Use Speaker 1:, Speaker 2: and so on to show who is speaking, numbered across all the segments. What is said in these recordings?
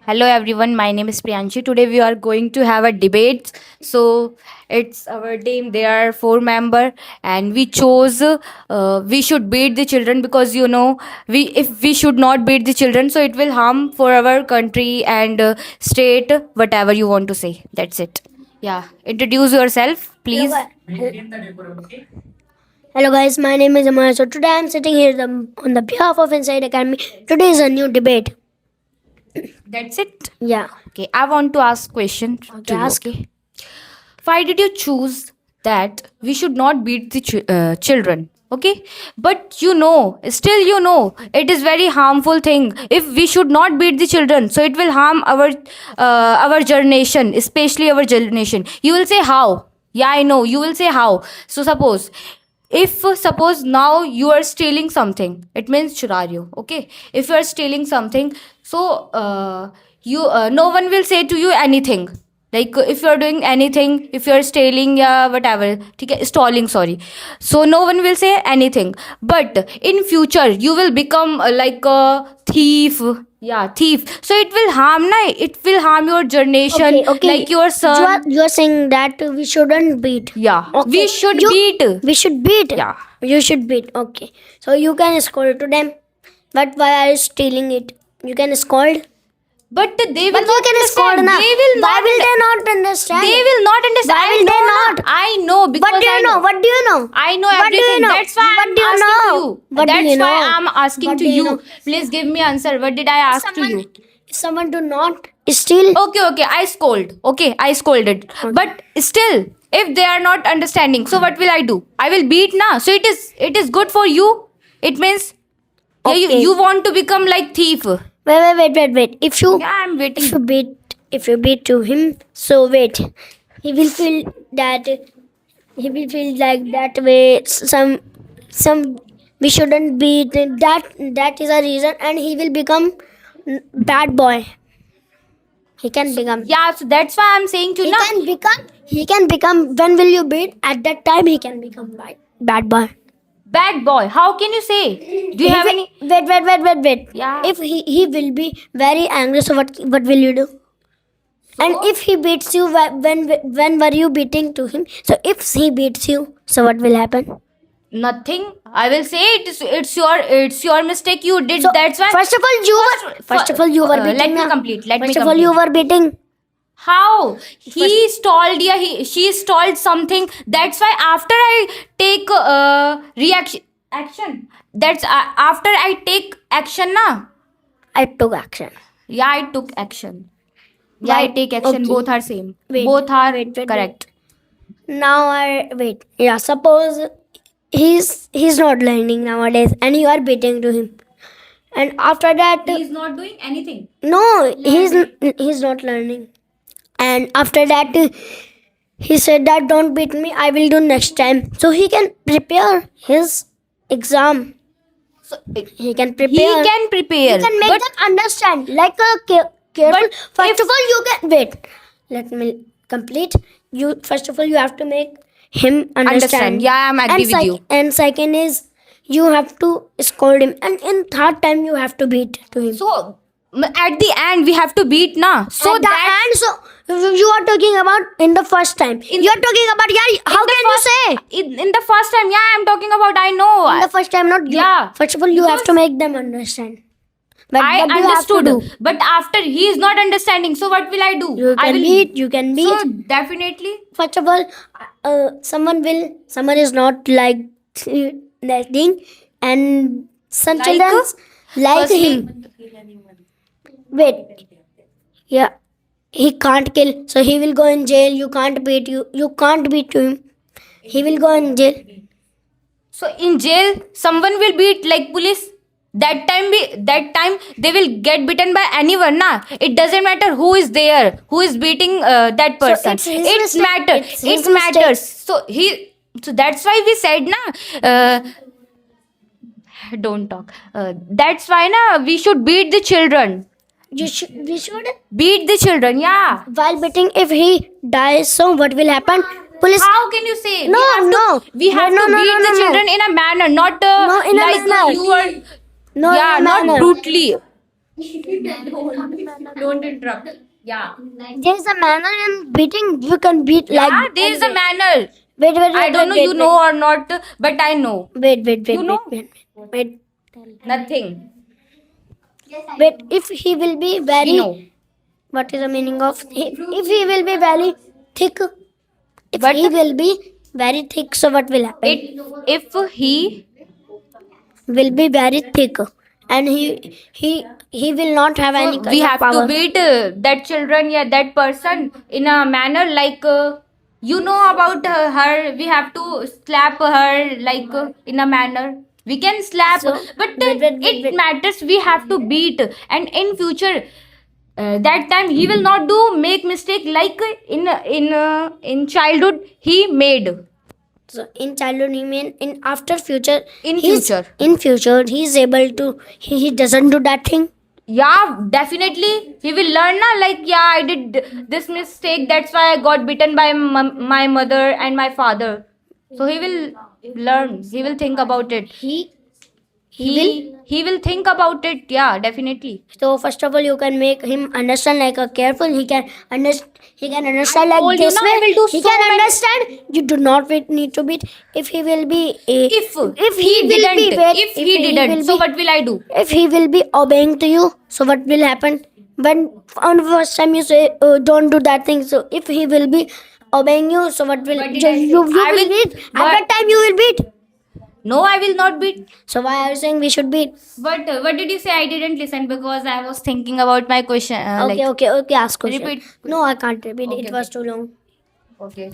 Speaker 1: Hello everyone, my name is Priyanshi. Today we are going to have a debate. So it's our team. There are four members, and we chose we should beat the children because we if we should not beat the children, so it will harm for our country and state. Whatever you want to say, that's it. Yeah, introduce yourself, please.
Speaker 2: Hello guys, my name is Amar. So today I'm sitting here on the behalf of Inside Academy. Today is a new debate.
Speaker 1: That's it.
Speaker 2: Yeah.
Speaker 1: Okay, I want to ask question to you.
Speaker 2: ask.
Speaker 1: Okay, why did you choose that we should not beat the children? Okay, but still it is very harmful thing if we should not beat the children, so it will harm our generation, especially our generation. You will say how? Yeah, I know you will say how. So suppose now you are stealing something, it means churario. Okay, if you are stealing something, so you no one will say to you anything. Like if you are doing anything, if you are stealing, yeah, whatever, ठीक है, stalling, sorry, so no one will say anything. But in future you will become like a thief. Yeah, thief. So it will harm, na, it will harm your generation.
Speaker 2: Okay.
Speaker 1: Like your son.
Speaker 2: You are saying that we shouldn't beat.
Speaker 1: Yeah,
Speaker 2: Okay.
Speaker 1: we should beat.
Speaker 2: We should beat.
Speaker 1: Yeah.
Speaker 2: You should beat. Okay. So you can scold to them. But why are you stealing it? You can scold.
Speaker 1: But they will
Speaker 2: But you
Speaker 1: not
Speaker 2: can scold
Speaker 1: understand.
Speaker 2: na.
Speaker 1: They will
Speaker 2: Why
Speaker 1: not.
Speaker 2: will they not understand?
Speaker 1: They will not understand.
Speaker 2: Why will they not?
Speaker 1: I know because
Speaker 2: What do you know? What do you know?
Speaker 1: I know
Speaker 2: What do you
Speaker 1: everything.
Speaker 2: know?
Speaker 1: That's why
Speaker 2: What
Speaker 1: I'm
Speaker 2: do you
Speaker 1: asking
Speaker 2: know?
Speaker 1: to you.
Speaker 2: What do
Speaker 1: That's
Speaker 2: you
Speaker 1: why
Speaker 2: know?
Speaker 1: I'm asking
Speaker 2: What
Speaker 1: to
Speaker 2: do you
Speaker 1: you.
Speaker 2: know?
Speaker 1: Please give me answer. What did I ask to you?
Speaker 2: If someone do not steal.
Speaker 1: Okay. I scold. Okay, I scolded.
Speaker 2: Okay.
Speaker 1: But still, if they are not understanding, so what will I do? I will beat na. So it is good for you. It means yeah,
Speaker 2: Okay.
Speaker 1: you want to become like thief.
Speaker 2: Wait. If you
Speaker 1: Yeah, I'm waiting.
Speaker 2: if you beat to him, so wait. He will feel that he will feel like that way. Some we shouldn't beat that is a reason, and he will become bad boy. He can become.
Speaker 1: Yeah, so that's why I'm saying to
Speaker 2: He
Speaker 1: na.
Speaker 2: can become. He can become. When will you beat? At that time, he can become bad boy.
Speaker 1: Bad boy. How can you say? Do you have any?
Speaker 2: Wait.
Speaker 1: Yeah.
Speaker 2: If he will be very angry, so what will you do? And if he beats you, when were you beating to him? So if he beats you, so what will happen?
Speaker 1: Nothing. I will say it's your mistake. You did.
Speaker 2: So
Speaker 1: That's why.
Speaker 2: First of all, you were beating.
Speaker 1: Let me
Speaker 2: na?
Speaker 1: complete. Let me
Speaker 2: First of all,
Speaker 1: complete.
Speaker 2: you were beating.
Speaker 1: How he stalled? Yeah, she stalled something. That's why after I take action. That's after I take action, na.
Speaker 2: I took action.
Speaker 1: Yeah, I took action. Yeah, I take action.
Speaker 2: Okay.
Speaker 1: Both are same.
Speaker 2: Wait,
Speaker 1: Both are
Speaker 2: wait.
Speaker 1: correct.
Speaker 2: Now I wait. Yeah, suppose he's not learning nowadays, and you are beating to him. And after that,
Speaker 1: He's not doing anything.
Speaker 2: no, he's not learning. And after that, he said that don't beat me. I will do next time. So he can prepare his exam.
Speaker 1: So
Speaker 2: He can prepare.
Speaker 1: he can prepare.
Speaker 2: He can make
Speaker 1: but
Speaker 2: them understand. Like a careful.
Speaker 1: But
Speaker 2: First of all, you can wait. Let me complete. You first of all you have to make him understand.
Speaker 1: Yeah, I'm agree with you.
Speaker 2: And second is you have to scold him. And in third time you have to beat to him.
Speaker 1: So at the end we have to beat, na. So
Speaker 2: At the
Speaker 1: that
Speaker 2: end, so you are talking about in the first time. You are talking about how can you say?
Speaker 1: in the first time, yeah, I'm talking about. I know.
Speaker 2: In the first time, not you.
Speaker 1: Yeah.
Speaker 2: First of all, you have to make them understand. But
Speaker 1: I
Speaker 2: what do you have to
Speaker 1: understood,
Speaker 2: do?
Speaker 1: but after he is not understanding, so what will I do?
Speaker 2: You
Speaker 1: I
Speaker 2: can
Speaker 1: will
Speaker 2: beat. You can beat.
Speaker 1: So definitely,
Speaker 2: First of all, someone is not like that thing, and some
Speaker 1: Like
Speaker 2: children like
Speaker 1: firstly-
Speaker 2: him. Wait, yeah, he can't kill, so he will go in jail. You can't beat you. You can't beat to him. He will go in jail.
Speaker 1: so in jail, someone will beat like police. That time they will get beaten by anyone, na. It doesn't matter who is there, who is beating that person.
Speaker 2: it's his
Speaker 1: It
Speaker 2: mistake.
Speaker 1: matters.
Speaker 2: It's his
Speaker 1: It matters. So that's why we said, na. Don't talk. That's why, na, we should beat the children.
Speaker 2: We should.
Speaker 1: Beat the children, yeah.
Speaker 2: While beating, if he dies, so what will happen? Police.
Speaker 1: How can you say?
Speaker 2: No,
Speaker 1: We have
Speaker 2: no,
Speaker 1: to
Speaker 2: no,
Speaker 1: beat
Speaker 2: no,
Speaker 1: the
Speaker 2: no, no.
Speaker 1: children in a manner, not
Speaker 2: No, in a
Speaker 1: like
Speaker 2: manner.
Speaker 1: you are.
Speaker 2: No,
Speaker 1: Yeah,
Speaker 2: no,
Speaker 1: not
Speaker 2: no.
Speaker 1: brutally. don't interrupt. Yeah.
Speaker 2: There's a manner in beating. You can beat
Speaker 1: Yeah,
Speaker 2: like.
Speaker 1: there is a manner.
Speaker 2: Wait, wait, wait.
Speaker 1: I don't know
Speaker 2: wait,
Speaker 1: you
Speaker 2: wait,
Speaker 1: know or not, but I know.
Speaker 2: Wait, wait, wait,
Speaker 1: You know?
Speaker 2: wait.
Speaker 1: Nothing.
Speaker 2: Wait, if he will be very.
Speaker 1: We know.
Speaker 2: What is the meaning of if he will be very thick? If
Speaker 1: But-
Speaker 2: he will be very thick, so what will happen?
Speaker 1: If he
Speaker 2: Will be very thick, and he will not have any kind
Speaker 1: we
Speaker 2: of
Speaker 1: have
Speaker 2: power.
Speaker 1: to beat that children, yeah, that person in a manner like you know about her. We have to slap her like in a manner. We can slap,
Speaker 2: So,
Speaker 1: but
Speaker 2: wait.
Speaker 1: it matters. We have to beat, and in future, that time he will not do make mistake like in childhood he made.
Speaker 2: So in childhood, he mean in after future.
Speaker 1: In
Speaker 2: he's-
Speaker 1: future.
Speaker 2: In future, he's able to. He doesn't do that thing.
Speaker 1: Yeah, definitely. He will learn now. Like, yeah, I did this mistake. That's why I got beaten by my mother and my father. So he will learn. He will think about it. He will think about it. Yeah, definitely.
Speaker 2: So first of all, you can make him understand like a careful. He can understand. He can understand
Speaker 1: told
Speaker 2: like
Speaker 1: you
Speaker 2: this
Speaker 1: na,
Speaker 2: way.
Speaker 1: I will do
Speaker 2: He
Speaker 1: so
Speaker 2: can
Speaker 1: many-
Speaker 2: understand. You do not need to beat. If he will be.
Speaker 1: If
Speaker 2: he will
Speaker 1: didn't,
Speaker 2: be very,
Speaker 1: if he didn't,
Speaker 2: will
Speaker 1: so
Speaker 2: be-
Speaker 1: what will I do?
Speaker 2: If he will be obeying to you, so what will happen? When on first time you say don't do that thing, so if he will be obeying you, so what will
Speaker 1: What did
Speaker 2: you,
Speaker 1: I say?
Speaker 2: you
Speaker 1: I
Speaker 2: will
Speaker 1: will-
Speaker 2: beat? At
Speaker 1: what-
Speaker 2: that time you will beat.
Speaker 1: No, I will not beat.
Speaker 2: So why are you saying we should beat?
Speaker 1: But what did you say? I didn't listen because I was thinking about my question.
Speaker 2: Okay. Ask question.
Speaker 1: Repeat.
Speaker 2: No, I can't repeat.
Speaker 1: Okay,
Speaker 2: It was too long.
Speaker 1: Okay.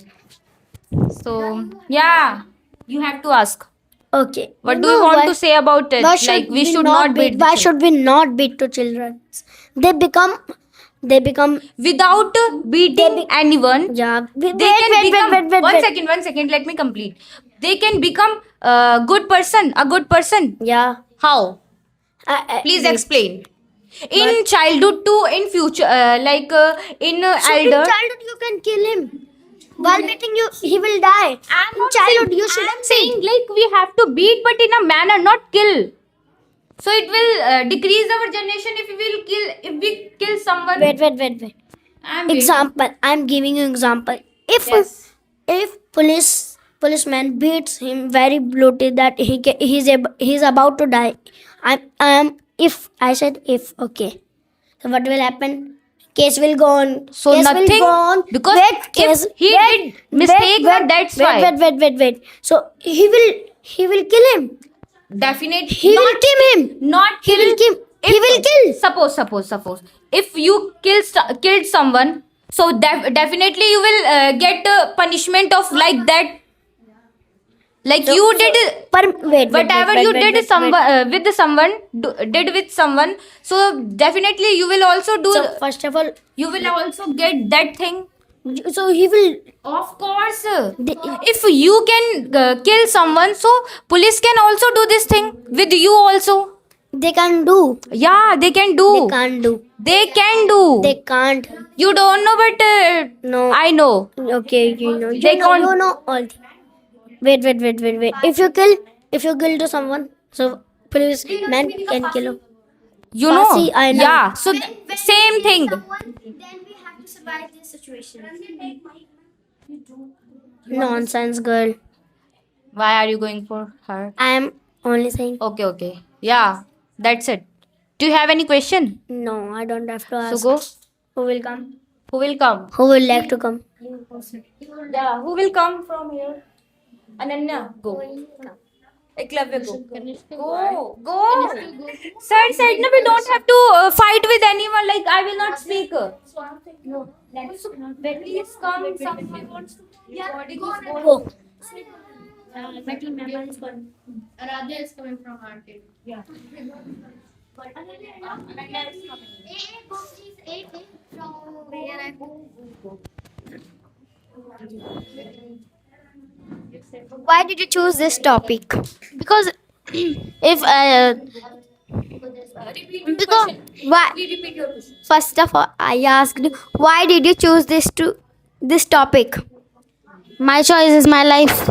Speaker 1: So yeah, you have to ask.
Speaker 2: Okay.
Speaker 1: What do you want to say about it?
Speaker 2: Why
Speaker 1: Like we should not beat.
Speaker 2: Why should we not beat to children? They become.
Speaker 1: Without beating anyone,
Speaker 2: Yeah.
Speaker 1: they can become. One second. Let me complete. They can become a good person.
Speaker 2: Yeah.
Speaker 1: How? Please explain. In childhood too, in future, in
Speaker 2: So in
Speaker 1: elder.
Speaker 2: childhood you can kill him. While beating you, he will die. In childhood you should.
Speaker 1: I'm saying like we have to beat, but in a manner, not kill. So it will decrease our generation if we kill someone.
Speaker 2: Wait.
Speaker 1: I'm waiting.
Speaker 2: Example. I'm giving you example.
Speaker 1: Yes.
Speaker 2: If policeman beats him very brutally that he's about to die. If I said if, okay. So what will happen? Case will go on.
Speaker 1: So
Speaker 2: Case
Speaker 1: nothing,
Speaker 2: will go on.
Speaker 1: because
Speaker 2: Wait,
Speaker 1: if
Speaker 2: case,
Speaker 1: he
Speaker 2: wait,
Speaker 1: did mistake,
Speaker 2: wait,
Speaker 1: that's
Speaker 2: wait,
Speaker 1: why.
Speaker 2: Wait. So he will kill him.
Speaker 1: Definitely.
Speaker 2: He will kill him.
Speaker 1: Not
Speaker 2: He will kill. He will kill.
Speaker 1: Suppose. If you killed someone, so definitely you will get a punishment of like that. Like you did whatever you did with someone. So definitely you will also do.
Speaker 2: So first of all,
Speaker 1: You will also get that thing.
Speaker 2: so he will.
Speaker 1: Of course. If you can kill someone, so police can also do this thing with you also.
Speaker 2: They can do.
Speaker 1: Yeah, they can
Speaker 2: They
Speaker 1: do.
Speaker 2: can't do.
Speaker 1: They can do.
Speaker 2: They can't.
Speaker 1: You don't know, but
Speaker 2: No.
Speaker 1: I know.
Speaker 2: Okay, you know.
Speaker 1: They can't.
Speaker 2: You know all. Wait. If you kill to someone, so police man can kill you.
Speaker 1: You know.
Speaker 2: See, I know.
Speaker 1: Yeah. So same thing.
Speaker 2: Then we have to survive this situation. Nonsense, girl.
Speaker 1: Why are you going for her?
Speaker 2: I am only saying.
Speaker 1: Okay. Yeah, that's it. Do you have any question?
Speaker 2: No, I don't have to
Speaker 1: So
Speaker 2: ask.
Speaker 1: go.
Speaker 2: Who will come?
Speaker 1: Who will come?
Speaker 2: Who will like to come?
Speaker 1: Yeah. Who will come from here? Ananya, go. Eklavya, go. Go. Sir, no, we don't have to fight with anyone. Like, I will not speak. No. Please come. Someone wants to. Yeah.
Speaker 2: Go.
Speaker 3: Radha is coming from our team.
Speaker 1: Yeah.
Speaker 2: Why did you choose this topic?
Speaker 3: Because if because why
Speaker 1: Repeat your question.
Speaker 3: first of all I asked why did you choose this topic? My choice is my life.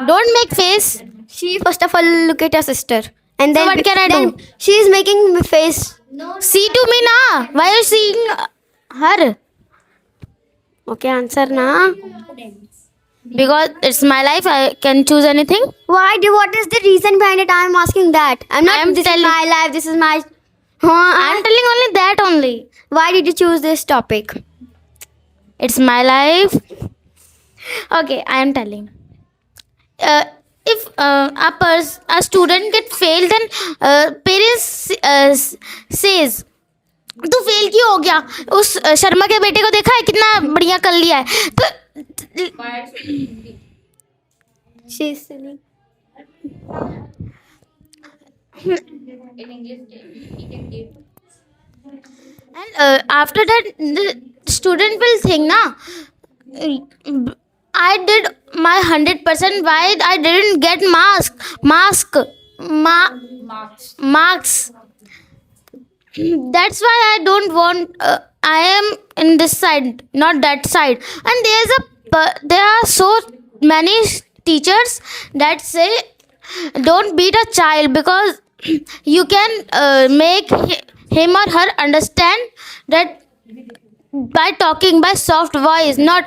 Speaker 3: Don't make face. She first of all look at your sister and then
Speaker 2: what can I
Speaker 3: then
Speaker 2: do?
Speaker 3: she is making me face.
Speaker 2: No.
Speaker 3: See to me na. Why are you seeing her?
Speaker 2: Okay, answer na.
Speaker 3: Because it's my life. I can choose anything.
Speaker 2: Why do? What is the reason behind it? I am asking that. I'm not.
Speaker 3: I'm
Speaker 2: this
Speaker 3: telling-
Speaker 2: is my life. This is my.
Speaker 3: I'm telling only that only.
Speaker 2: Why did you choose this topic?
Speaker 3: It's my life. Okay, I am telling. If a student get failed, then parents says तू fail क्यों हो गया. उस शर्मा के बेटे को देखा है कितना बढ़िया कर लिया है. तो
Speaker 2: She's silly.
Speaker 3: and after that the student will think na, I did my 100%. Why I didn't get marks. That's why I don't want. I am in this side, not that side. And there are so many teachers that say don't beat a child because you can make him or her understand that by talking by soft voice, not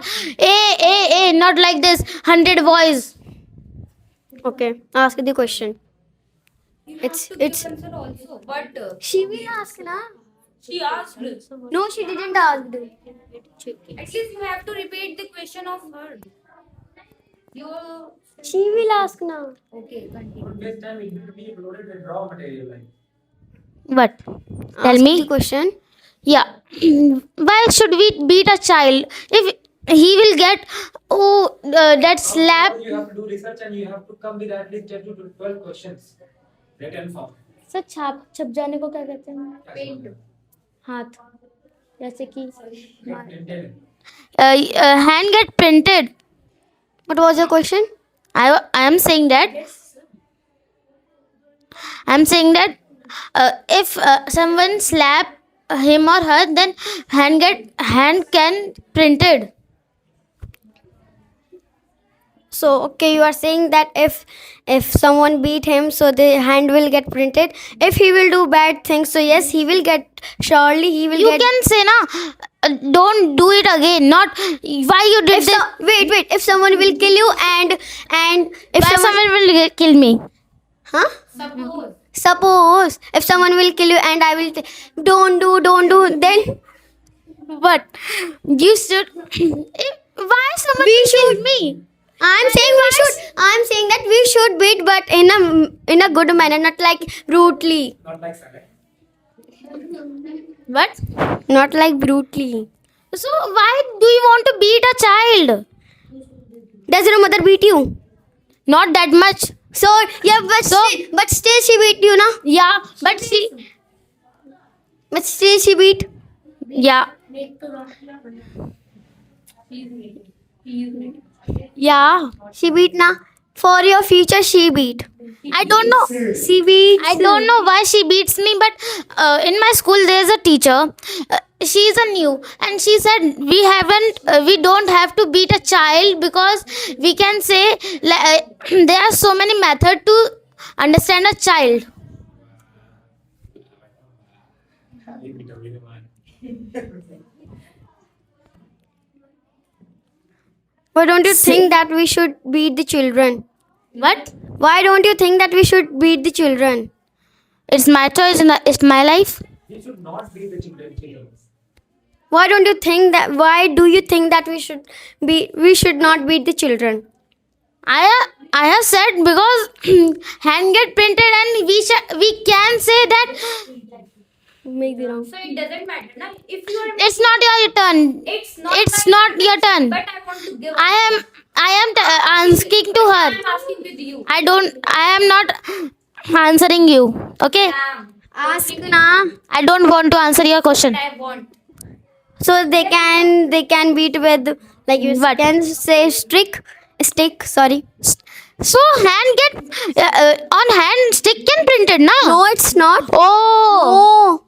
Speaker 3: not like this 100 voice.
Speaker 2: Okay, ask the question. It's.
Speaker 1: Also, but
Speaker 2: She will ask na.
Speaker 1: she asked.
Speaker 2: No, she didn't ask.
Speaker 1: At least you have to repeat the question of her. Your
Speaker 2: She will ask na.
Speaker 1: okay, continue.
Speaker 4: This time it will be loaded with raw material like.
Speaker 3: What? Tell
Speaker 2: Ask
Speaker 3: me.
Speaker 2: the question.
Speaker 3: Yeah. Why should we beat a child if he will get that slap?
Speaker 4: Now you have to do research and you have to come with at least 10 to 12 questions. Written form.
Speaker 3: Sir छप जाने को क्या कहते हैं?
Speaker 1: Paint.
Speaker 3: हाथ जैसे कि
Speaker 4: Printed.
Speaker 3: hand get printed.
Speaker 2: What was your question?
Speaker 3: I am saying that if someone slap him or her, then hand can printed.
Speaker 2: So okay, you are saying that if someone beat him, so the hand will get printed. If he will do bad things, so yes, he will get. Surely he will
Speaker 3: You
Speaker 2: get.
Speaker 3: can say na, don't do it again. Not why you did
Speaker 2: If
Speaker 3: this.
Speaker 2: wait. If someone will kill you and if
Speaker 3: Why someone will kill me?
Speaker 2: huh?
Speaker 1: Suppose.
Speaker 2: Suppose if someone will kill you and I will don't do, then
Speaker 3: But you should. Why someone
Speaker 2: We
Speaker 3: will kill
Speaker 2: should-
Speaker 3: me?
Speaker 2: I'm saying that we should beat, but in a good manner, not like brutally.
Speaker 4: Not like Sunday.
Speaker 3: What?
Speaker 2: Not like brutally.
Speaker 3: So why do you want to beat a child?
Speaker 2: Does your mother beat you?
Speaker 3: Not that much.
Speaker 2: So yeah, but still she beat you, na?
Speaker 3: Yeah, but she.
Speaker 2: But still she beat.
Speaker 3: Yeah. Yeah.
Speaker 2: She beat, na? For your future, she beat.
Speaker 3: I don't know.
Speaker 2: She beat.
Speaker 3: I don't know why she beats me, but in my school there's a teacher. She's a new, and she said we don't have to beat a child because we can say there are so many methods to understand a child.
Speaker 2: Why don't you think that we should beat the children?
Speaker 3: What?
Speaker 2: Why don't you think that we should beat the children?
Speaker 3: It's my choice and it's my life.
Speaker 4: We should not be the children.
Speaker 2: Why don't you think that? Why do you think that we should not beat the children?
Speaker 3: I have said because hand get printed and we can say that
Speaker 2: Make the wrong.
Speaker 1: So it doesn't matter, na? If you are.
Speaker 3: it's not your turn.
Speaker 1: It's not.
Speaker 3: It's
Speaker 1: my
Speaker 3: not
Speaker 1: turn,
Speaker 3: your turn.
Speaker 1: But I want to give.
Speaker 3: I am asking to her.
Speaker 1: I'm asking with you.
Speaker 3: I am not answering you. Okay?
Speaker 2: Ask na.
Speaker 3: I don't want to answer your question.
Speaker 1: I want.
Speaker 2: So they can beat with like you
Speaker 3: What?
Speaker 2: can say stick. Sorry.
Speaker 3: So hand get on hand stick can printed na?
Speaker 2: No, it's not.
Speaker 3: Oh,
Speaker 2: Oh.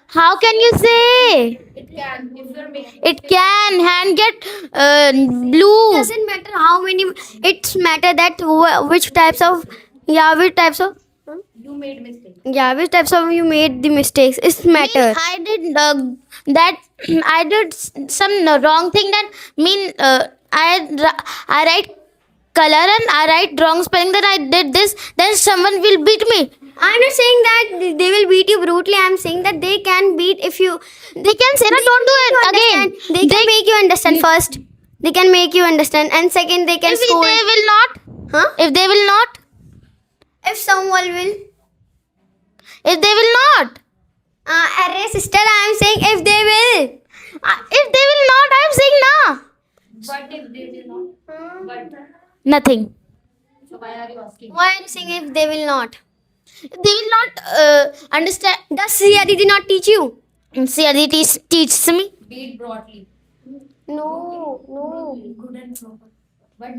Speaker 3: how can you say?
Speaker 1: It can. If you're making.
Speaker 3: It can hand get blue.
Speaker 2: Doesn't matter how many. It's matter that which types of.
Speaker 1: You
Speaker 2: Yeah, which types of you made the mistakes? It's matter.
Speaker 3: I did that. I did some wrong thing. That I write color and I write wrong spelling. That I did this. Then someone will beat me.
Speaker 2: I'm not saying that they will beat you brutally. I'm saying that they can beat if you.
Speaker 3: They can say, "No, don't do it again."
Speaker 2: Understand. They can make you understand first. They can make you understand, and second, they can
Speaker 3: If
Speaker 2: scold.
Speaker 3: they will not.
Speaker 2: Huh?
Speaker 3: If they will not.
Speaker 2: If someone will.
Speaker 3: If they will not.
Speaker 2: Array sister, I'm saying if they will.
Speaker 3: If they will not, I am saying nah.
Speaker 1: But if they will not, but
Speaker 3: Nothing.
Speaker 1: so why are you asking?
Speaker 2: Why are you saying if they will not?
Speaker 3: They will not understand.
Speaker 2: Does Sia Didi not teach you?
Speaker 3: See, Aditi teaches me.
Speaker 1: Be it broadly.
Speaker 2: No, no.
Speaker 1: Good and proper. But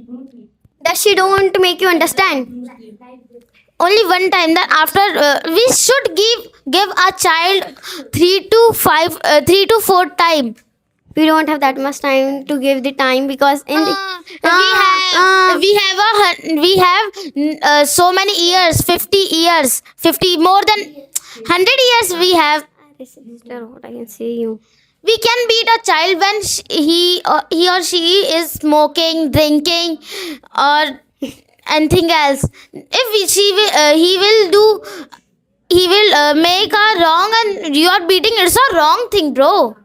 Speaker 1: brutally.
Speaker 2: Does she don't make you understand?
Speaker 3: Only one time. That after we should give a child 3 to 4 time.
Speaker 2: We don't have that much time to give the time because in the
Speaker 3: We have so many years, 50 years, 50 more than 100 years. We have.
Speaker 2: sister, what I can say you.
Speaker 3: We can beat a child when he or she is smoking, drinking, or anything else. If he will make a wrong and you are beating. It's a wrong thing, bro.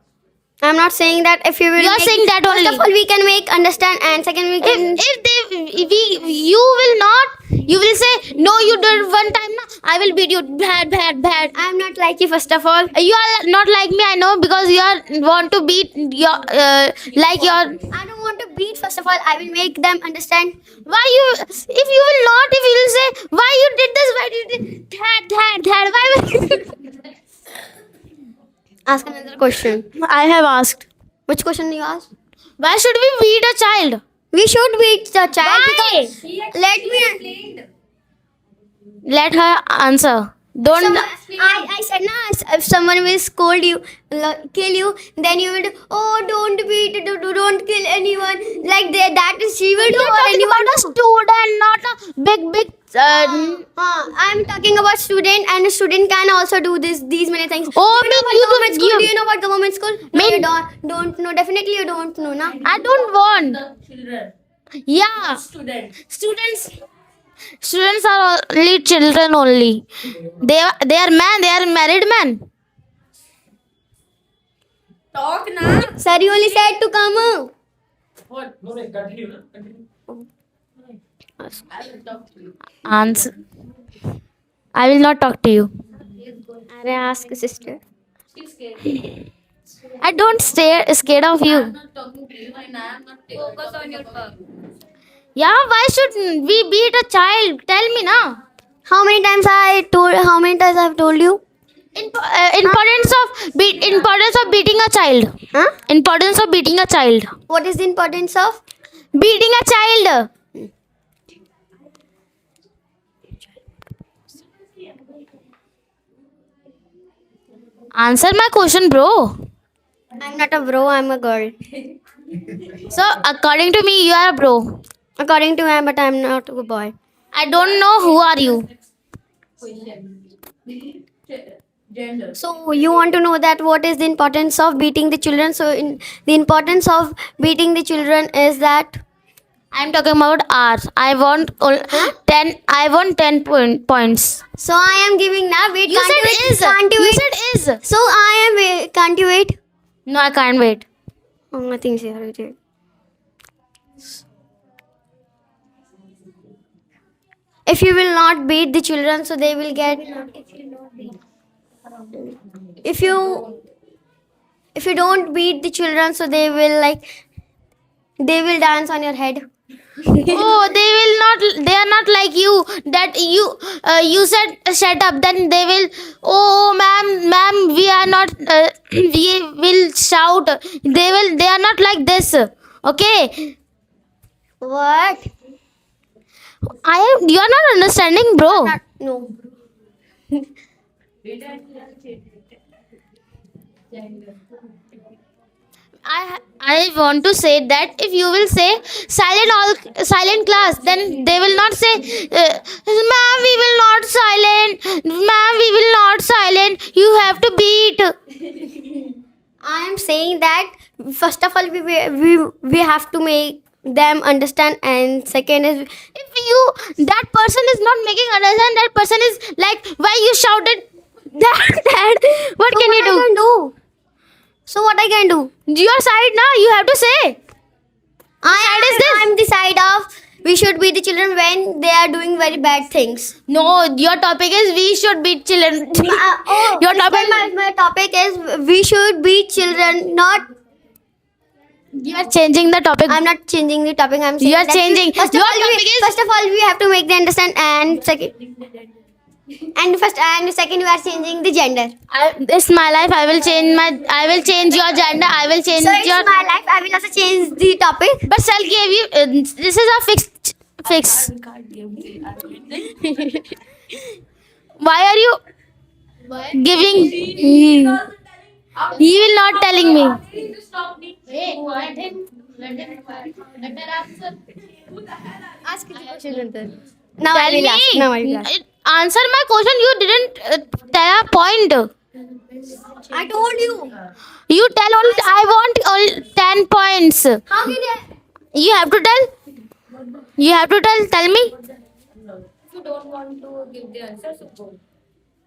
Speaker 2: I'm not saying that if you will.
Speaker 3: You are saying that only.
Speaker 2: First of all, we can make understand, and second, we can.
Speaker 3: You will not. You will say no. You did one time. Na, I will beat you. Bad.
Speaker 2: I'm not like you. First of all,
Speaker 3: You are not like me. I know because you are want to beat your like your.
Speaker 2: I don't want to beat. First of all, I will make them understand.
Speaker 3: Why you? If you will not, if you will say why you did this, why you did that, why will?
Speaker 2: Ask another question.
Speaker 3: I have asked.
Speaker 2: Which question you asked?
Speaker 3: Why should we beat a child?
Speaker 2: We should beat the child
Speaker 3: Why?
Speaker 2: because let me.
Speaker 3: Let her answer. Don't.
Speaker 2: I said nah. If someone will scold you, kill you, then you will. Don't beat. Don't kill anyone. Like that is she will do.
Speaker 3: You're
Speaker 2: Or
Speaker 3: talking
Speaker 2: anyone
Speaker 3: about a
Speaker 2: do.
Speaker 3: student, not a big.
Speaker 2: I'm talking about student, and a student can also do these many things.
Speaker 3: Oh,
Speaker 2: you know
Speaker 3: mean you
Speaker 2: government
Speaker 3: do-
Speaker 2: school?
Speaker 3: you-
Speaker 2: Do you know what government school? No,
Speaker 3: Mean-
Speaker 2: you don't know. Definitely you don't know, na.
Speaker 3: I don't want.
Speaker 1: Children.
Speaker 3: Yeah.
Speaker 1: Students.
Speaker 3: Students are only children only. They are man. They are married men.
Speaker 1: Talk na.
Speaker 2: Sir, you only said to come.
Speaker 4: What? No, continue. Na? Continue.
Speaker 1: I will talk to you.
Speaker 3: Answer. I will not talk to you.
Speaker 2: I ask sister.
Speaker 1: She's scared.
Speaker 3: I don't scared of
Speaker 1: I'm
Speaker 3: you.
Speaker 1: not talking to you and I am not focus on your work.
Speaker 3: Yeah. Why should we beat a child? Tell me now.
Speaker 2: How many times I've told you?
Speaker 3: Importance of beating a child.
Speaker 2: Huh?
Speaker 3: Importance of beating a child.
Speaker 2: What is the importance of?
Speaker 3: Beating a child. Answer my question, bro.
Speaker 2: I'm not a bro, I'm a girl.
Speaker 3: So, according to me, you are a bro.
Speaker 2: According to me, but I'm not a boy.
Speaker 3: I don't know who are you.
Speaker 1: Gender.
Speaker 2: So you want to know that what is the importance of beating the children? So the importance of beating the children is that
Speaker 3: I'm talking about R. I want 10. I want 10 points.
Speaker 2: so I am giving now. Wait,
Speaker 3: You
Speaker 2: can't
Speaker 3: said
Speaker 2: you wait?
Speaker 3: is.
Speaker 2: Can't you
Speaker 3: You
Speaker 2: wait?
Speaker 3: said is.
Speaker 2: So I am wait. Can't you wait?
Speaker 3: No, I can't wait.
Speaker 2: Oh, I think she already did. If you will not beat the children, so they will get. If you don't beat the children, so they will dance on your head.
Speaker 3: Oh, they will not. They are not like you. That you said shut up. Then they will. Oh, ma'am, we are not. We will shout. They are not like this. Okay.
Speaker 2: What?
Speaker 3: You are not understanding, bro.
Speaker 2: No.
Speaker 3: I I want to say that if you will say silent class, then they will not say, "Ma'am, we will not silent. Ma'am, we will not silent. You have to beat."
Speaker 2: I am saying that first of all we have to make them understand, and second is
Speaker 3: If that person is not making understand, that person is like, why you shouted that? What can you do?
Speaker 2: can do. So what I can do?
Speaker 3: Your side now. You have to say.
Speaker 2: I'm the side of we should be the children when they are doing very bad things.
Speaker 3: No, your topic is we should beat children. Your topic.
Speaker 2: My topic is we should be children, not.
Speaker 3: You are changing the topic.
Speaker 2: I'm not changing the topic. I'm saying
Speaker 3: You are
Speaker 2: that
Speaker 3: changing.
Speaker 2: First
Speaker 3: Your
Speaker 2: of all,
Speaker 3: topic is-
Speaker 2: first of all, we have to make them understand, and second, you are changing the gender.
Speaker 3: It's my life. I will change your gender. I will change
Speaker 2: So it's
Speaker 3: your.
Speaker 2: my life. I will also change the topic.
Speaker 3: But Sal gave you. This is a fix. Why are you giving? He will not telling me.
Speaker 2: Ask the question. Now I
Speaker 3: Tell
Speaker 2: will ask.
Speaker 3: me.
Speaker 2: Now I will ask.
Speaker 3: Answer my question. You didn't tell a point.
Speaker 2: I told you.
Speaker 3: You tell only. I want all 10 points.
Speaker 2: How can I?
Speaker 3: You have to tell. You have to tell. Tell me.
Speaker 1: If you don't want to give the answer, so go.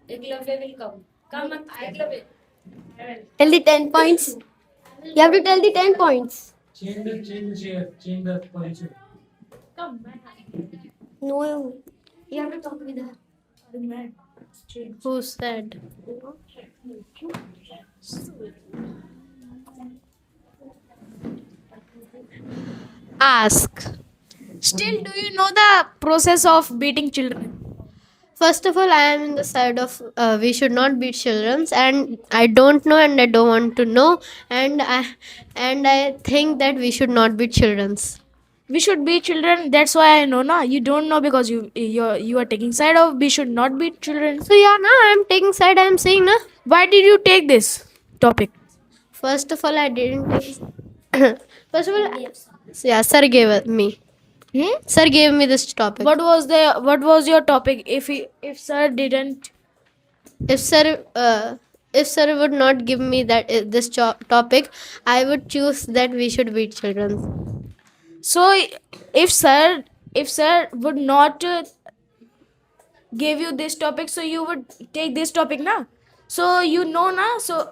Speaker 1: Eklavya will come. Come, Eklavya.
Speaker 2: Tell the 10 points. You have to tell the 10 points.
Speaker 4: Change the position.
Speaker 2: No. You have to talk with her.
Speaker 3: Who said? Ask.
Speaker 1: Still, do you know the process of beating children?
Speaker 5: First of all, I am in the side of we should not beat children, and I don't know, and I don't want to know, and I think that we should not beat children.
Speaker 1: We should beat children. That's why I know, na. You don't know because you are taking side of we should not beat children.
Speaker 5: So yeah, now I am taking side. I am saying na.
Speaker 1: Why did you take this topic?
Speaker 5: First of all, I didn't take. First of all, yeah, sir gave it me. Sir gave me this topic.
Speaker 1: What was your topic? If sir didn't,
Speaker 5: If sir would not give me this topic, I would choose that we should beat children.
Speaker 1: so if sir would not give you this topic, so you would take this topic, na. So you know, na. So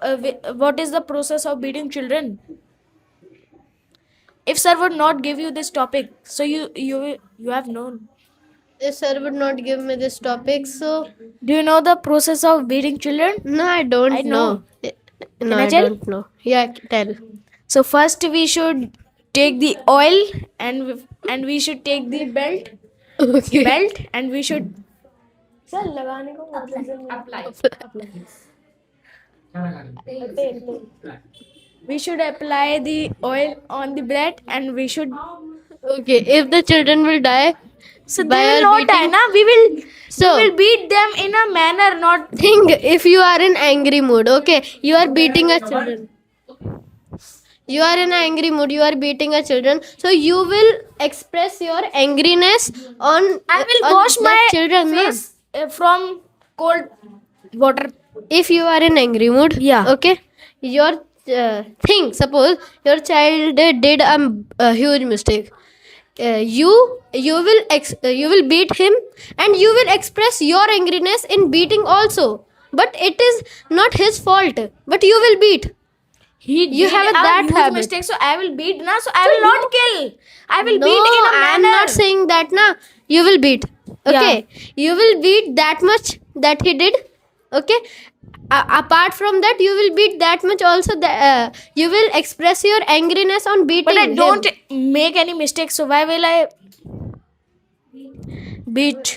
Speaker 1: what is the process of beating children? If sir would not give you this topic, so you have known.
Speaker 5: If sir would not give me this topic, so
Speaker 1: Do you know the process of beating children?
Speaker 5: no, I don't
Speaker 1: I
Speaker 5: know.
Speaker 1: know.
Speaker 5: No,
Speaker 1: I
Speaker 5: I
Speaker 1: tell?
Speaker 5: don't know. Yeah, tell.
Speaker 1: So first we should take the oil and we should take the belt and we should we should apply the oil on the bread and we should
Speaker 5: Okay, if the children will die,
Speaker 1: so
Speaker 5: by
Speaker 1: they will
Speaker 5: our
Speaker 1: not die,
Speaker 5: beating-
Speaker 1: na.
Speaker 5: So-
Speaker 1: we will beat them in a manner, not
Speaker 5: think if you are in angry mood, okay, you are beating a children. You are in angry mood, you are beating a children, so you will express your angriness on.
Speaker 1: I will
Speaker 5: on
Speaker 1: wash
Speaker 5: that
Speaker 1: my
Speaker 5: children. na?
Speaker 1: face from cold water.
Speaker 5: If you are in angry mood,
Speaker 1: Yeah.
Speaker 5: okay, your thing. Suppose your child did a huge mistake. You will beat him, and you will express your angriness in beating also. But it is not his fault. But you will beat.
Speaker 1: You
Speaker 5: did have that
Speaker 1: huge
Speaker 5: habit.
Speaker 1: mistake, so I will beat, na. So I will not kill. I will
Speaker 5: No,
Speaker 1: beat in a
Speaker 5: I am
Speaker 1: manner.
Speaker 5: not saying that. Na, you will beat. Okay, you will beat that much that he did. Okay. Apart from that, you will beat that much also. You will express your angriness on beating.
Speaker 1: But I
Speaker 5: him.
Speaker 1: don't make any mistakes, so why will I beat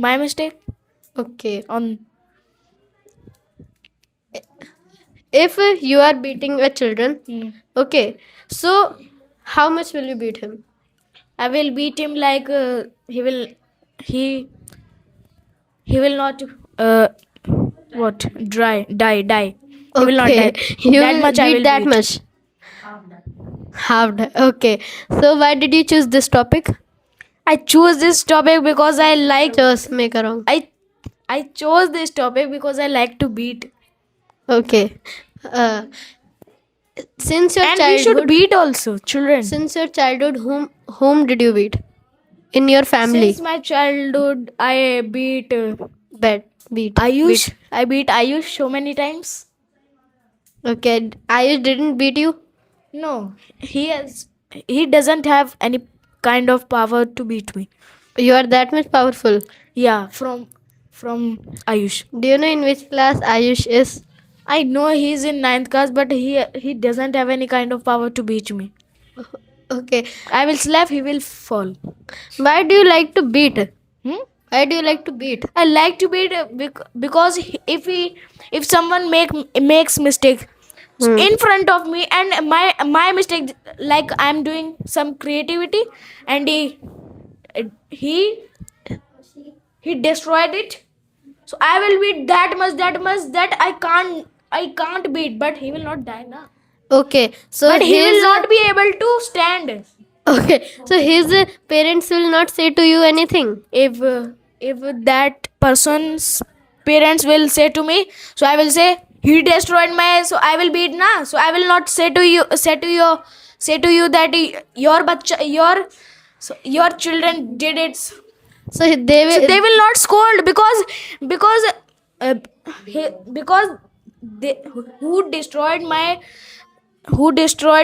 Speaker 1: my mistake
Speaker 5: Okay.
Speaker 1: on?
Speaker 5: If you are beating a children, okay, so how much will you beat him?
Speaker 1: I will beat him like he will not die. He will not die.
Speaker 5: You
Speaker 1: That
Speaker 5: will
Speaker 1: much I
Speaker 5: beat
Speaker 1: will
Speaker 5: that
Speaker 1: beat.
Speaker 5: much. Half done. Okay. So why did you choose this topic?
Speaker 6: I choose this topic because I like.
Speaker 5: Just make a wrong.
Speaker 6: I chose this topic because I like to beat.
Speaker 5: Okay. Uh, since your
Speaker 6: And we
Speaker 5: childhood,
Speaker 6: should beat also children.
Speaker 5: since your childhood, whom did you beat in your family?
Speaker 6: Since my childhood, I beat
Speaker 5: Beat.
Speaker 6: Ayush. I beat Ayush so many times.
Speaker 5: Okay. Ayush didn't beat you.
Speaker 6: No, he doesn't have any kind of power to beat me.
Speaker 5: You are that much powerful.
Speaker 6: Yeah, from Ayush.
Speaker 5: Do you know in which class Ayush is?
Speaker 6: I know he's in ninth class, but he doesn't have any kind of power to beat me.
Speaker 5: Okay.
Speaker 6: I will slap, he will fall.
Speaker 5: Why do you like to beat?
Speaker 6: Hmm?
Speaker 5: Why do you like to beat?
Speaker 6: I like to beat because if someone makes mistake in front of me and my mistake, like I'm doing some creativity and he destroyed it, so I will beat that much that I can't beat, but he will not die now.
Speaker 5: Okay. So
Speaker 6: But he will
Speaker 5: his
Speaker 6: not be able to stand.
Speaker 5: okay. So his parents will not say to you anything.
Speaker 6: If that person's parents will say to me, so I will say he destroyed my, so I will beat na, so I will not say to you that your children did it, so
Speaker 5: So they will.
Speaker 6: they will not scold uh, because they who destroyed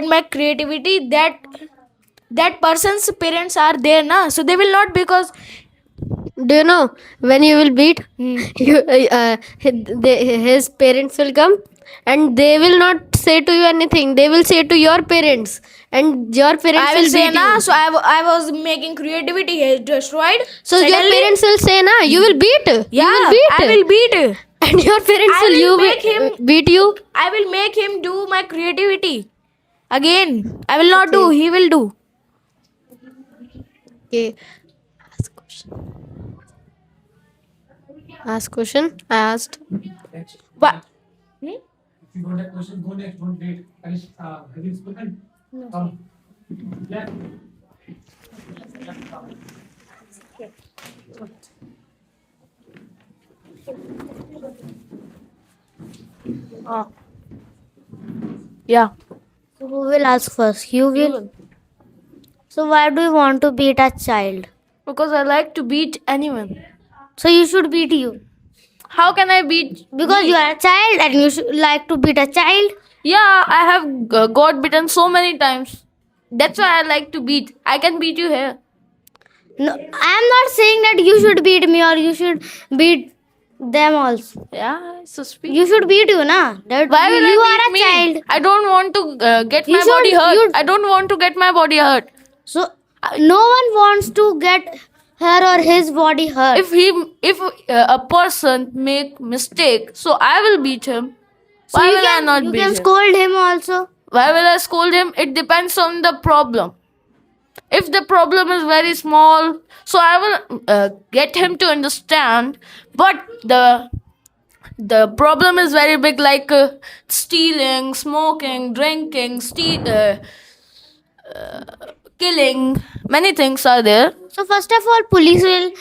Speaker 6: my creativity, that person's parents are there na, so they will not, because
Speaker 5: Do you know when you will beat? You, his parents will come and they will not say to you anything. They will say to your parents, and your parents
Speaker 6: I will say
Speaker 5: beat
Speaker 6: na,
Speaker 5: you.
Speaker 6: so I was making creativity, he is destroyed.
Speaker 5: So your
Speaker 6: Suddenly-
Speaker 5: parents will say, "Na, you will beat.
Speaker 6: yeah,
Speaker 5: You will beat."
Speaker 6: I will beat.
Speaker 5: And your parents
Speaker 6: I
Speaker 5: will
Speaker 6: will
Speaker 5: you
Speaker 6: make him-
Speaker 5: beat you.
Speaker 6: I will make him do my creativity again. I will not do, he will do.
Speaker 5: Okay. Ask question. Ask question. I asked.
Speaker 6: But
Speaker 4: If you don't have questions, go next. Don't wait. Have you spoken? No. Come. Yeah.
Speaker 6: yeah,
Speaker 2: So who will ask first? You will. So why do you want to beat a child?
Speaker 6: because I like to beat anyone.
Speaker 2: So you should beat you.
Speaker 6: How can I beat?
Speaker 2: Because you are a child and you should like to beat a child.
Speaker 6: Yeah, I have got beaten so many times. That's why I like to beat. I can beat you here.
Speaker 2: No, I am not saying that you should beat me or you should beat them also.
Speaker 6: Yeah, so speak.
Speaker 2: You should beat you, na? That
Speaker 6: Why will
Speaker 2: you
Speaker 6: I
Speaker 2: are a
Speaker 6: beat me?
Speaker 2: child.
Speaker 6: I don't want to get
Speaker 2: You
Speaker 6: my body
Speaker 2: should-
Speaker 6: hurt.
Speaker 2: you-
Speaker 6: I don't want to get my body hurt.
Speaker 2: So no one wants to get her or his body hurt.
Speaker 6: If a person make mistake, so I will beat him.
Speaker 2: So
Speaker 6: Why
Speaker 2: you
Speaker 6: will I
Speaker 2: can,
Speaker 6: not
Speaker 2: you
Speaker 6: beat
Speaker 2: can
Speaker 6: him?
Speaker 2: scold him also.
Speaker 6: Why will I scold him? It depends on the problem. If the problem is very small, so I will get him to understand. But the problem is very big, like stealing, smoking, drinking, killing. Many things are there.
Speaker 2: So first of all, police will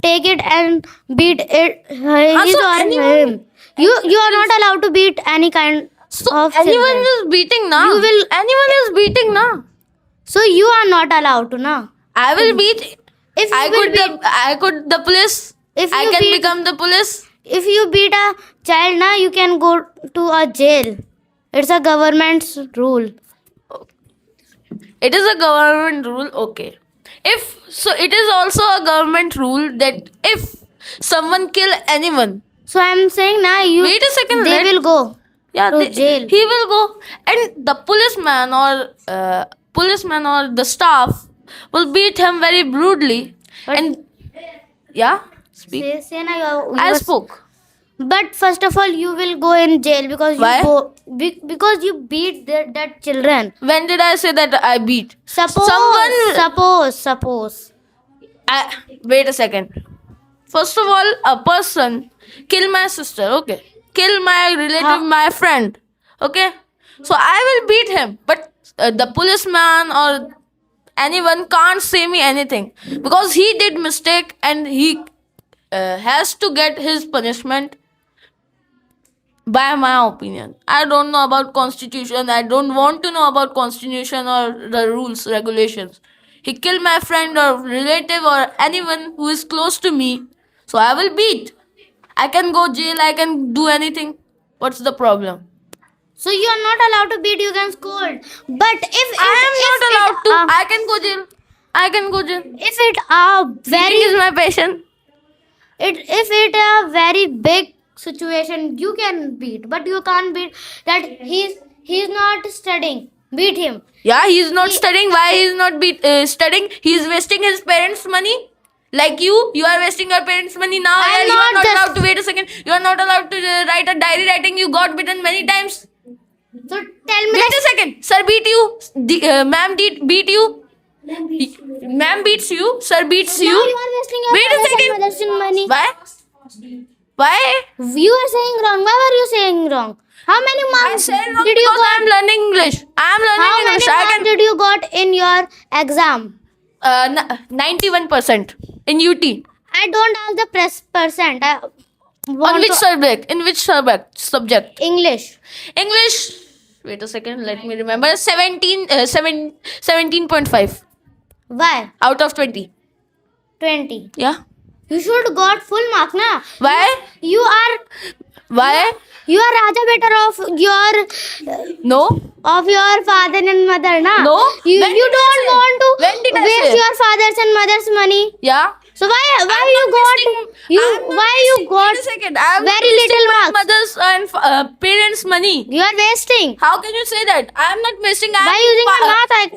Speaker 2: take it and beat it. His
Speaker 6: so
Speaker 2: or
Speaker 6: anyone-
Speaker 2: him. You are not allowed to beat any kind
Speaker 6: So
Speaker 2: of
Speaker 6: anyone
Speaker 2: children.
Speaker 6: is beating now.
Speaker 2: You will-
Speaker 6: Anyone is beating now.
Speaker 2: So you are not allowed to now.
Speaker 6: I will beat.
Speaker 2: If you
Speaker 6: I
Speaker 2: will
Speaker 6: could. I could. The police.
Speaker 2: If
Speaker 6: I
Speaker 2: you
Speaker 6: can
Speaker 2: beat-
Speaker 6: become the police.
Speaker 2: If you beat a child now, you can go to a jail. It's a government's rule.
Speaker 6: It is a government rule. Okay. If so, it is also a government rule that if someone kill anyone,
Speaker 2: So I'm saying now you
Speaker 6: wait a second.
Speaker 2: they will go.
Speaker 6: Yeah,
Speaker 2: to jail.
Speaker 6: He will go, and the policeman or the staff will beat him very brutally.
Speaker 2: But-
Speaker 6: and yeah, speak.
Speaker 2: Say now you
Speaker 6: I
Speaker 2: are-
Speaker 6: spoke.
Speaker 2: But first of all, you will go in jail because
Speaker 6: Why?
Speaker 2: because you beat that children.
Speaker 6: When did I say that I beat?
Speaker 2: Suppose, suppose.
Speaker 6: Wait a second. First of all, a person kill my sister, okay? Kill my relative, my friend, okay? So I will beat him. But the policeman or anyone can't say me anything because he did mistake and he has to get his punishment by my opinion. I don't know about constitution. I don't want to know about constitution or the rules, regulations. He killed my friend or relative or anyone who is close to me. So I will beat. I can go jail. I can do anything. What's the problem?
Speaker 3: So you are not allowed to beat. You can scold. But if
Speaker 6: I am not allowed to.
Speaker 3: uh,
Speaker 6: I can go jail. I can go jail.
Speaker 3: if it very
Speaker 6: Beating is my passion.
Speaker 3: if it a very big situation, you can beat, but you can't beat that he's not studying. Beat him.
Speaker 6: Yeah, he's not studying. Why he's not studying? He's wasting his parents' money. Like you are wasting your parents' money now.
Speaker 3: I'm
Speaker 6: Yeah, you are
Speaker 3: not
Speaker 6: not
Speaker 3: just-
Speaker 6: allowed to. Wait a second. You are not allowed to write a diary writing. You got beaten many times.
Speaker 3: So tell me
Speaker 6: Wait
Speaker 3: that
Speaker 6: a second. Sir beat you. Ma'am beat you. Ma'am beats you. Sir beats
Speaker 3: now
Speaker 6: you.
Speaker 3: you are wasting your
Speaker 6: Wait a
Speaker 3: parents' and
Speaker 6: second.
Speaker 3: mother's money.
Speaker 6: Why? Why?
Speaker 3: You are saying wrong. Why were you saying wrong? How many
Speaker 6: I
Speaker 3: marks
Speaker 6: said wrong
Speaker 3: did you
Speaker 6: because
Speaker 3: got?
Speaker 6: I'm learning English. I'm
Speaker 3: How
Speaker 6: learning
Speaker 3: many
Speaker 6: English. I
Speaker 3: marks
Speaker 6: can
Speaker 3: did you got in your exam?
Speaker 6: 91% in UT.
Speaker 3: I don't ask the press percent. I
Speaker 6: On
Speaker 3: want
Speaker 6: which
Speaker 3: to-
Speaker 6: subject? In which subject?
Speaker 3: English.
Speaker 6: English. Wait a second. Let me remember. 17.5
Speaker 3: Why?
Speaker 6: out of 20.
Speaker 3: 20.
Speaker 6: Yeah.
Speaker 3: You should got full mark, na?
Speaker 6: Why?
Speaker 3: You are
Speaker 6: Why?
Speaker 3: Raja better of your
Speaker 6: No.
Speaker 3: father and mother, na?
Speaker 6: No.
Speaker 3: You
Speaker 6: When
Speaker 3: you
Speaker 6: did I
Speaker 3: don't
Speaker 6: say?
Speaker 3: want to
Speaker 6: When did I
Speaker 3: waste
Speaker 6: say?
Speaker 3: your father's and mother's money.
Speaker 6: Yeah.
Speaker 3: So why
Speaker 6: I'm
Speaker 3: you
Speaker 6: not
Speaker 3: got
Speaker 6: wasting-
Speaker 3: you
Speaker 6: I'm not
Speaker 3: why you
Speaker 6: wasting-
Speaker 3: got
Speaker 6: Wait a second. I'm not
Speaker 3: very
Speaker 6: wasting
Speaker 3: little
Speaker 6: my
Speaker 3: marks?
Speaker 6: mother's and parents' money.
Speaker 3: You are wasting.
Speaker 6: How can you say that? I'm not wasting.
Speaker 3: By using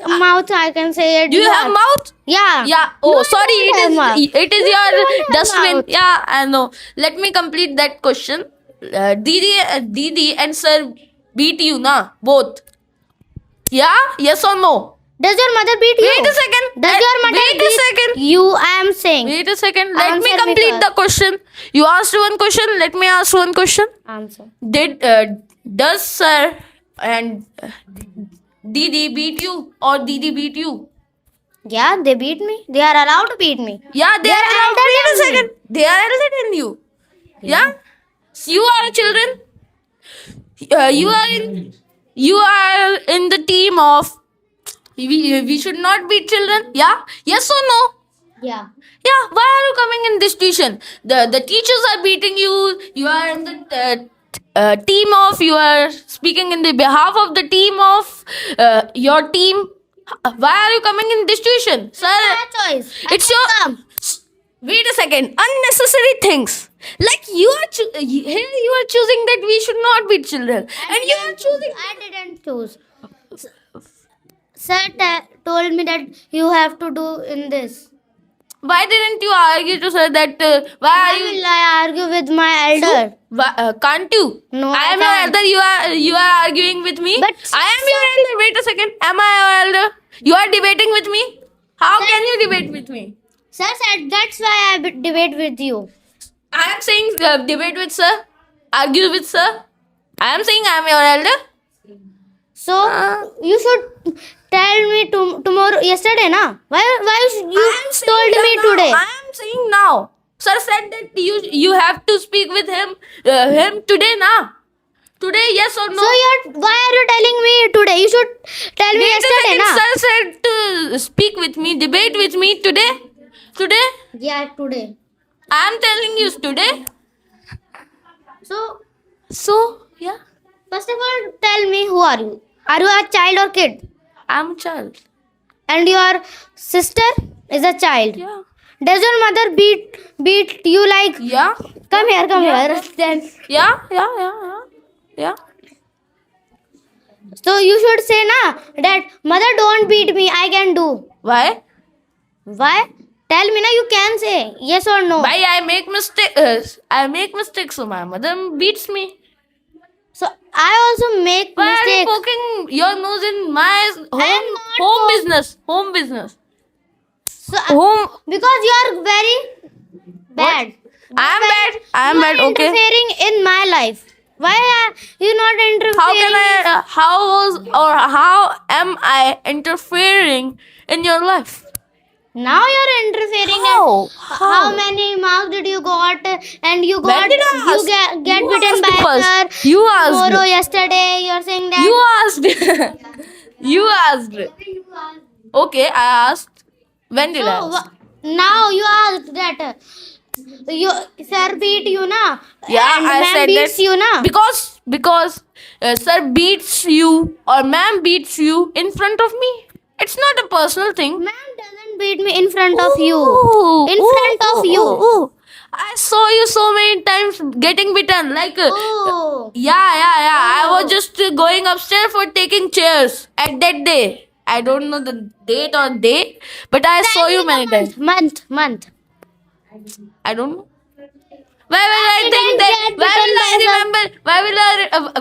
Speaker 3: your mouth, I can say it.
Speaker 6: Do you have mouth?
Speaker 3: Yeah.
Speaker 6: Yeah. Oh,
Speaker 3: No, I
Speaker 6: sorry.
Speaker 3: don't have mouth.
Speaker 6: It is
Speaker 3: You
Speaker 6: your
Speaker 3: don't have
Speaker 6: dustbin.
Speaker 3: mouth.
Speaker 6: Yeah, I know. Let me complete that question. Didi and sir beat you, na? Both. Yeah? Yes or no?
Speaker 3: Does your mother beat you?
Speaker 6: Wait a second.
Speaker 3: Does your mother
Speaker 6: Wait a
Speaker 3: beat
Speaker 6: second.
Speaker 3: you? I am saying.
Speaker 6: Wait a second. Let me
Speaker 3: Answer me
Speaker 6: complete
Speaker 3: first.
Speaker 6: the question. You asked one question. Let me ask one question.
Speaker 3: Answer.
Speaker 6: Does sir and Didi beat you or Didi beat you?
Speaker 3: Yeah, they beat me. They are allowed to beat me.
Speaker 6: Yeah, they are allowed.
Speaker 3: elder
Speaker 6: Wait a
Speaker 3: than me.
Speaker 6: second. They are elder than you. Yeah. So you are children. You are in the team of. We should not beat children. Yeah. Yes or no?
Speaker 3: Yeah.
Speaker 6: Yeah. Why are you coming in this tuition? The teachers are beating you. You are in the team of. You are speaking in the behalf of the team of your team. Why are you coming in this tuition, sir?
Speaker 3: My choice.
Speaker 6: It's your. Wait a second. Unnecessary things. Like you are here. You are choosing that we should not beat children, and you are choosing.
Speaker 3: I didn't choose. Sir told me that you have to do in this.
Speaker 6: Why didn't you argue to sir that? Why
Speaker 3: Why
Speaker 6: are you?
Speaker 3: will I argue with my elder?
Speaker 6: Can't you?
Speaker 3: No,
Speaker 6: I
Speaker 3: I
Speaker 6: am your
Speaker 3: can't.
Speaker 6: elder. You are arguing with me.
Speaker 3: But
Speaker 6: I am your elder. Wait a second. Am I your elder? You are debating with me. How can you debate with me?
Speaker 3: Sir said that's why I debate with you.
Speaker 6: I am saying debate with sir. Argue with sir. I am saying I am your elder.
Speaker 3: So you should tell me tomorrow. Yesterday, na? Why you
Speaker 6: I am saying
Speaker 3: told
Speaker 6: here
Speaker 3: me
Speaker 6: now.
Speaker 3: today?
Speaker 6: I am saying now. Sir said that you have to speak with him today na. Today, yes or no?
Speaker 3: So why are you telling me today? You should tell me
Speaker 6: Wait a
Speaker 3: yesterday,
Speaker 6: second,
Speaker 3: na?
Speaker 6: sir said to speak with me, debate with me today. Today,
Speaker 3: Yeah, today.
Speaker 6: I am telling you today.
Speaker 3: So
Speaker 6: Yeah,
Speaker 3: first of all, tell me who are you? Are you a child or kid?
Speaker 6: I am a child.
Speaker 3: And your sister is a child.
Speaker 6: Yeah.
Speaker 3: Does your mother beat you like?
Speaker 6: Yeah.
Speaker 3: Come here. Then
Speaker 6: Yeah.
Speaker 3: so you should say na that mother don't beat me. I can do.
Speaker 6: Why?
Speaker 3: Why? Tell me na. You can say yes or no.
Speaker 6: Why I make mistakes? I make mistakes, so my mother beats me.
Speaker 3: So I also make
Speaker 6: Why are you
Speaker 3: mistakes.
Speaker 6: poking your nose in my
Speaker 3: am not
Speaker 6: home business? Home business.
Speaker 3: So
Speaker 6: Home.
Speaker 3: because you are very bad.
Speaker 6: I am bad. I am
Speaker 3: You
Speaker 6: bad.
Speaker 3: are
Speaker 6: Okay.
Speaker 3: interfering in my life. Why are you not interfering?
Speaker 6: How can I how am I interfering in your life?
Speaker 3: Now you're interfering.
Speaker 6: How?
Speaker 3: How many marks did you got? And you got
Speaker 6: did I
Speaker 3: you
Speaker 6: ask?
Speaker 3: get
Speaker 6: You
Speaker 3: beaten
Speaker 6: asked
Speaker 3: by
Speaker 6: first.
Speaker 3: sir
Speaker 6: You asked.
Speaker 3: tomorrow yesterday. You're saying that
Speaker 6: You asked. You asked. Okay, I asked. When did I
Speaker 3: So,
Speaker 6: ask?
Speaker 3: now you asked that you sir beat you na,
Speaker 6: Yeah,
Speaker 3: and
Speaker 6: I
Speaker 3: ma'am
Speaker 6: said
Speaker 3: beats
Speaker 6: that
Speaker 3: you na.
Speaker 6: because sir beats you or ma'am beats you in front of me. It's not a personal thing.
Speaker 3: Ma'am doesn't beat me in front of you.
Speaker 6: Ooh,
Speaker 3: In
Speaker 6: ooh,
Speaker 3: front of
Speaker 6: ooh,
Speaker 3: you.
Speaker 6: ooh, ooh. I saw you so many times getting beaten. Like,
Speaker 3: Oh.
Speaker 6: yeah. I was just going upstairs for taking chairs at that day. I don't know the date or day, but I saw you many times.
Speaker 3: Month.
Speaker 6: I don't know. Why will I think
Speaker 3: didn't
Speaker 6: that?
Speaker 3: get
Speaker 6: Why will I
Speaker 3: beaten by
Speaker 6: remember?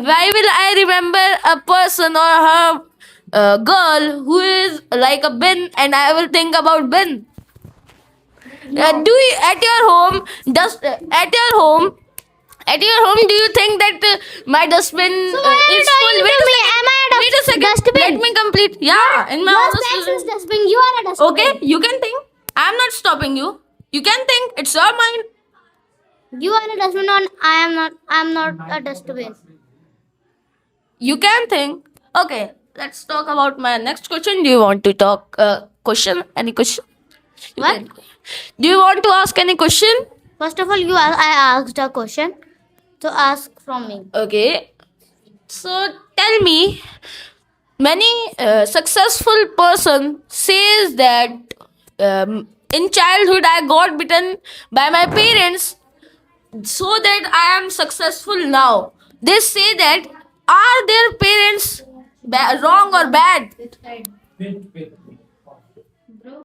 Speaker 6: Why will I remember a person or her girl who is like a bin, and I will think about bin? Do you at your home? At your home, do you think that my dustbin
Speaker 3: why are you
Speaker 6: is full?
Speaker 3: talking to me? Am I a
Speaker 6: Wait a second.
Speaker 3: dustbin?
Speaker 6: Let me complete. Yeah, in my
Speaker 3: Your
Speaker 6: honest
Speaker 3: specs is
Speaker 6: opinion.
Speaker 3: dustbin. You are a dustbin.
Speaker 6: Okay, you can think. I'm not stopping you. You can think. It's your mind.
Speaker 3: You are a dustbin. And I am not. I'm not a dustbin.
Speaker 6: You can think. Okay, let's talk about my next question. Do you want to talk question? Any question? You
Speaker 3: What?
Speaker 6: can. Do you want to ask any question?
Speaker 3: First of all, I asked a question to ask from me.
Speaker 6: Okay. So tell me, many successful person says that in childhood I got bitten by my parents so that I am successful now. They say that, are their parents wrong or bad?
Speaker 4: Wait.